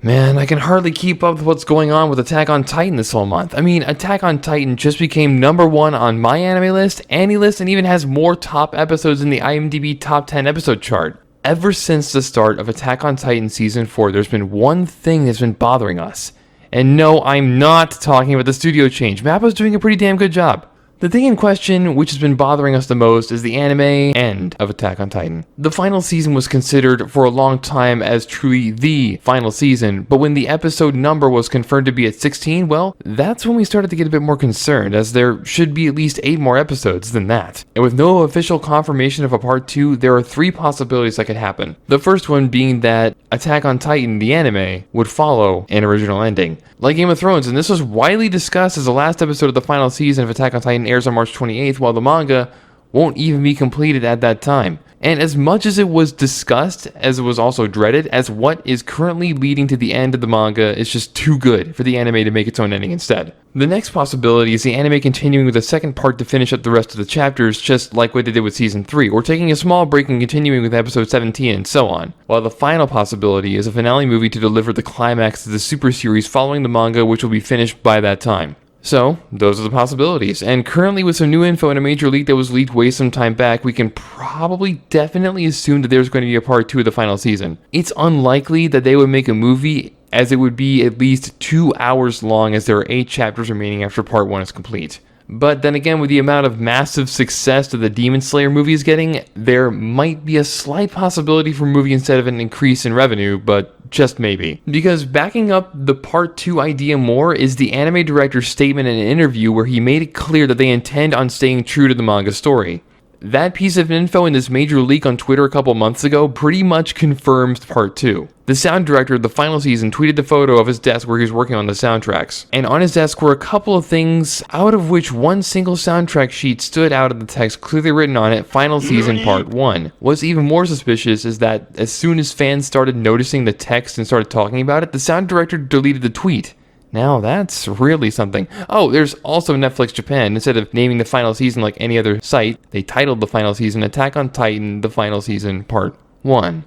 Man, I can hardly keep up with what's going on with Attack on Titan this whole month. I mean, Attack on Titan just became #1 on my anime list, AniList, and even has more top episodes in the IMDb top 10 episode chart. Ever since the start of Attack on Titan Season 4, there's been one thing that's been bothering us. And no, I'm not talking about the studio change. MAPPA's doing a pretty damn good job. The thing in question, which has been bothering us the most, is the anime end of Attack on Titan. The final season was considered for a long time as truly the final season, but when the episode number was confirmed to be at 16, well, that's when we started to get a bit more concerned, as there should be at least 8 more episodes than that. And with no official confirmation of a part 2, there are 3 possibilities that could happen. The first one being that Attack on Titan, the anime, would follow an original ending, like Game of Thrones, and this was widely discussed as the last episode of the final season of Attack on Titan airs on March 28th, while the manga won't even be completed at that time. And as much as it was discussed, as it was also dreaded, as what is currently leading to the end of the manga is just too good for the anime to make its own ending instead. The next possibility is the anime continuing with a second part to finish up the rest of the chapters, just like what they did with Season 3, or taking a small break and continuing with Episode 17 and so on. While the final possibility is a finale movie to deliver the climax of the super series following the manga, which will be finished by that time. So, those are the possibilities, and currently with some new info and a major leak that was leaked way some time back, we can probably definitely assume that there's going to be a part 2 of the final season. It's unlikely that they would make a movie, as it would be at least 2 hours long, as there are 8 chapters remaining after part 1 is complete. But then again, with the amount of massive success that the Demon Slayer movie is getting, there might be a slight possibility for a movie instead of an increase in revenue, but just maybe. Because backing up the part 2 idea more is the anime director's statement in an interview where he made it clear that they intend on staying true to the manga story. That piece of info in this major leak on Twitter a couple months ago pretty much confirms part 2. The sound director of the final season tweeted the photo of his desk where he was working on the soundtracks. And on his desk were a couple of things, out of which one single soundtrack sheet stood out of the text clearly written on it, Final Season Part 1. What's even more suspicious is that as soon as fans started noticing the text and started talking about it, the sound director deleted the tweet. Now that's really something. Oh, there's also Netflix Japan. Instead of naming the final season like any other site, they titled the final season Attack on Titan, the final season part 1.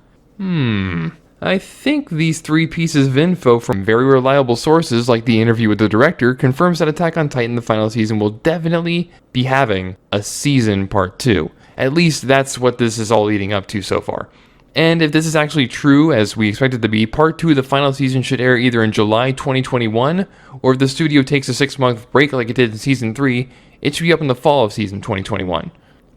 I think these 3 pieces of info from very reliable sources like the interview with the director confirms that Attack on Titan, the final season, will definitely be having a season part 2. At least that's what this is all leading up to so far. And if this is actually true, as we expect it to be, part 2 of the final season should air either in July 2021, or if the studio takes a 6-month break like it did in Season 3, it should be up in the fall of Season 2021.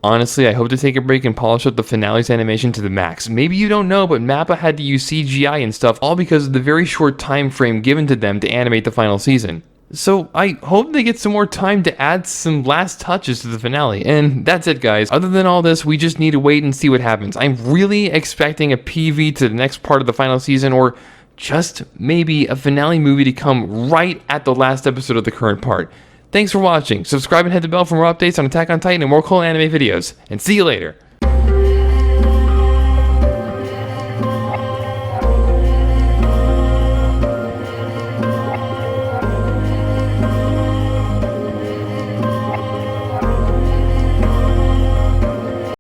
Honestly, I hope to take a break and polish up the finale's animation to the max. Maybe you don't know, but MAPPA had to use CGI and stuff, all because of the very short time frame given to them to animate the final season. So I hope they get some more time to add some last touches to the finale. And that's it, guys. Other than all this, we just need to wait and see what happens. I'm really expecting a PV to the next part of the final season, or just maybe a finale movie to come right at the last episode of the current part. Thanks for watching. Subscribe and hit the bell for more updates on Attack on Titan and more cool anime videos. And see you later.